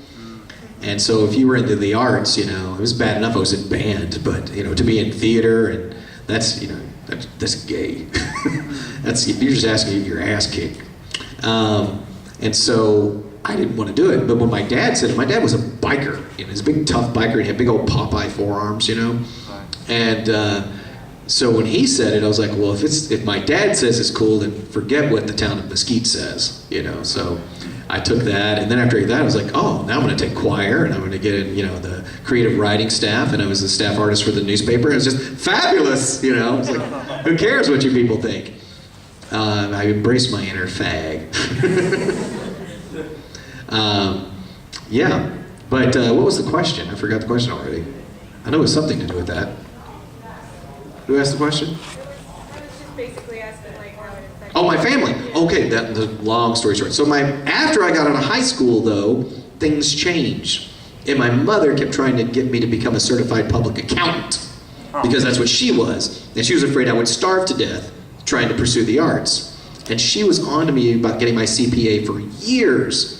And so if you were into the arts, you know, it was bad enough I was in band, but, you know, to be in theater, and that's, you know, that's gay. You're just asking to get your ass kicked. And so I didn't want to do it. But when my dad said it, my dad was a biker. You know, he's a big, tough biker. He had big old Popeye forearms, you know. And so when he said it, I was like, well, if my dad says it's cool, then forget what the town of Mesquite says, you know. So I took that, and then after that, I was like, oh, now I'm going to take choir, and I'm going to get in, you know, the creative writing staff, and I was the staff artist for the newspaper. It was just fabulous, you know. It's like, who cares what you people think? I embraced my inner fag. Yeah, but what was the question? I forgot the question already. I know it was something to do with that. Who asked the question? I was just basically asking, like, how it affected. Oh, my family. Okay, the long story short. So after I got out of high school, though, things changed. And my mother kept trying to get me to become a certified public accountant because that's what she was. And she was afraid I would starve to death trying to pursue the arts. And she was on to me about getting my CPA for years,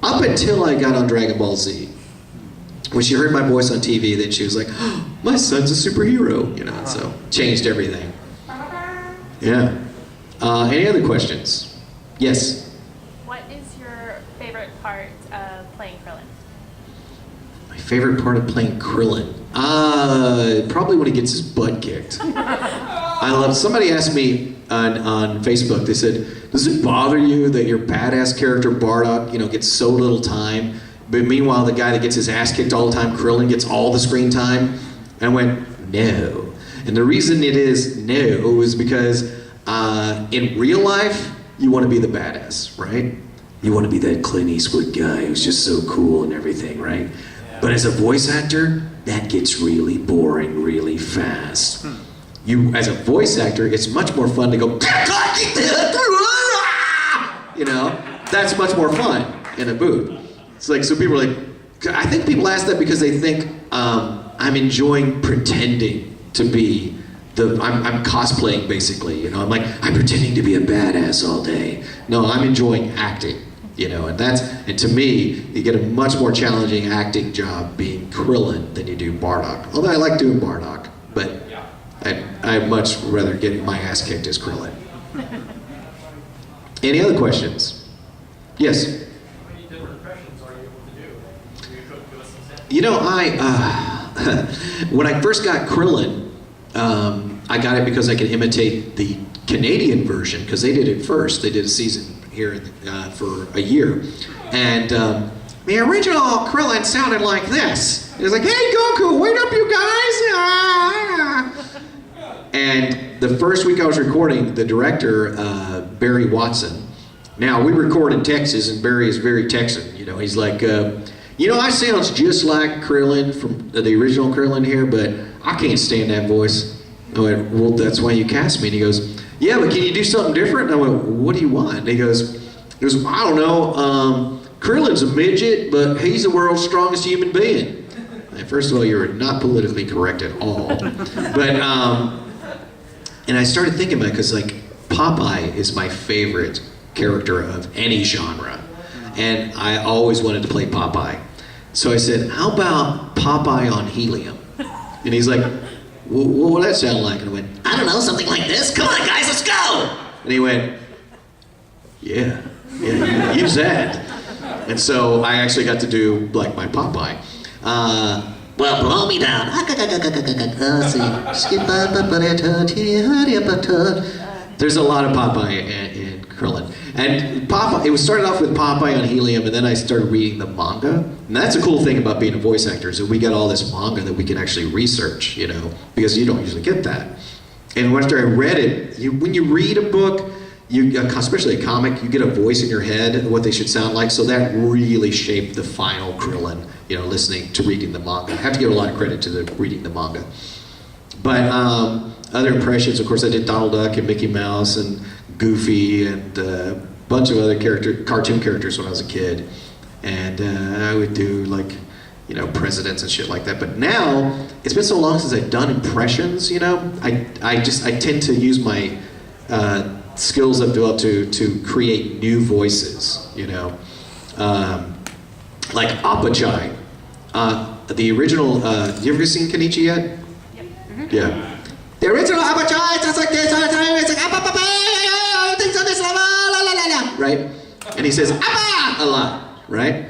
up until I got on Dragon Ball Z. When she heard my voice on TV, then she was like, oh, my son's a superhero, you know, and so changed everything. Yeah. Any other questions? Yes? What is your favorite part of playing Krillin? My favorite part of playing Krillin? Probably when he gets his butt kicked. Somebody asked me on Facebook, they said, does it bother you that your badass character Bardock, gets so little time, but meanwhile the guy that gets his ass kicked all the time, Krillin, gets all the screen time? And I went, no. And the reason it is no is because in real life, you want to be the badass, right? You want to be that Clint Eastwood guy who's just so cool and everything, right? Yeah. But as a voice actor, that gets really boring really fast. You, as a voice actor, it's much more fun to go, that's much more fun in a booth. It's like, so people are like, I think people ask that because they think I'm enjoying pretending to be I'm cosplaying basically, I'm pretending to be a badass all day. No, I'm enjoying acting, and to me, you get a much more challenging acting job being Krillin than you do Bardock. Although I like doing Bardock, but I'd much rather get my ass kicked as Krillin. Any other questions? Yes? How many different impressions are you able to do? Can you give us some samples? When I first got Krillin, I got it because I could imitate the Canadian version, because they did it first. They did a season here for a year. And the original Krillin sounded like this. It was like, hey Goku, wait up you guys! Ah! And the first week I was recording, the director, Barry Watson, now we record in Texas and Barry is very Texan, he's like, I sounds just like Krillin from the original Krillin here, but I can't stand that voice. I went, well, that's why you cast me. And he goes, yeah, but can you do something different? And I went, what do you want? And he goes, I don't know, Krillin's a midget, but he's the world's strongest human being. And first of all, you're not politically correct at all. But, and I started thinking about it, because Popeye is my favorite character of any genre. And I always wanted to play Popeye. So I said, how about Popeye on helium? And he's like, what would that sound like? And I went, I don't know, something like this. Come on, guys, let's go! And he went, yeah, use that. And so I actually got to do my Popeye. Well, blow me down. There's a lot of Popeye in Krillin. And Popeye, it started off with Popeye on helium, and then I started reading the manga. And that's a cool thing about being a voice actor, is that we got all this manga that we can actually research, because you don't usually get that. And after I read it, when you read a book, especially a comic, you get a voice in your head of what they should sound like, so that really shaped the final Krillin, listening to reading the manga. I have to give a lot of credit to reading the manga. But other impressions, of course, I did Donald Duck and Mickey Mouse and Goofy and a bunch of other cartoon characters when I was a kid. And I would do presidents and shit like that. But now, it's been so long since I've done impressions, I tend to use my skills I've developed to create new voices, like Apachai. The original, you ever seen Kenichi yet? Yep. Mm-hmm. Yeah. The original Apachai sounds like this all the time. It's like, things on this level, right? And he says, Appa! A lot, right?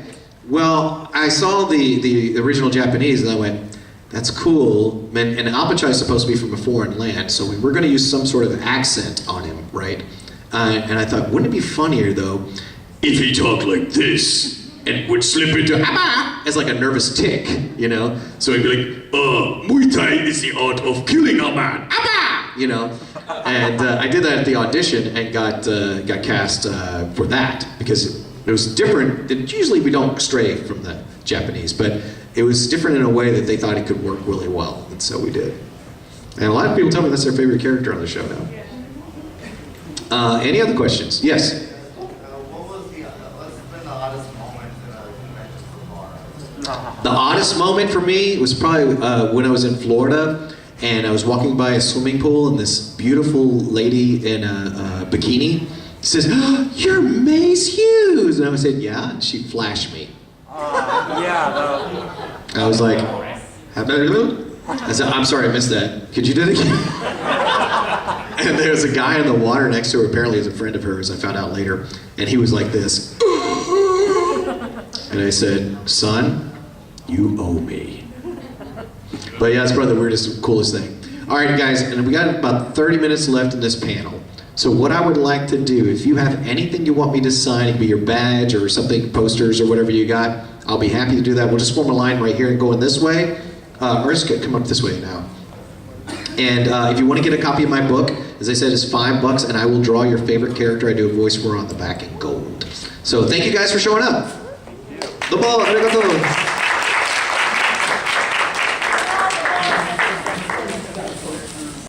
Well, I saw the original Japanese and I went, that's cool. And Apachai is supposed to be from a foreign land, so we were going to use some sort of accent on him, right? And I thought, wouldn't it be funnier, though, if he talked like this and would slip into Appa as like a nervous tick, So he'd be like, Muay Thai is the art of killing a man, Appa! And I did that at the audition and got cast for that, because it was different. Usually we don't stray from the Japanese, but it was different in a way that they thought it could work really well, and so we did. And a lot of people tell me that's their favorite character on the show now. Any other questions? Yes? What's been the oddest moment in a convention so far? The oddest moment for me was probably when I was in Florida and I was walking by a swimming pool and this beautiful lady in a bikini says, "Oh, you're Mace Hughes." And I said, "Yeah," and she flashed me. Yeah, I was like, I said, "I'm sorry, I missed that. Could you do it again?" And there's a guy in the water next to her, apparently he's a friend of hers, I found out later, and he was like this. And I said, "Son, you owe me." But yeah, it's probably the weirdest, coolest thing. All right, guys, and we got about 30 minutes left in this panel. So what I would like to do, if you have anything you want me to sign, it could be your badge or something, posters or whatever you got, I'll be happy to do that. We'll just form a line right here and go in this way. Ernst, come up this way now. And if you want to get a copy of my book, as I said, it's $5, and I will draw your favorite character I do a voice for on the back in gold. So thank you guys for showing up. Domo, arigato.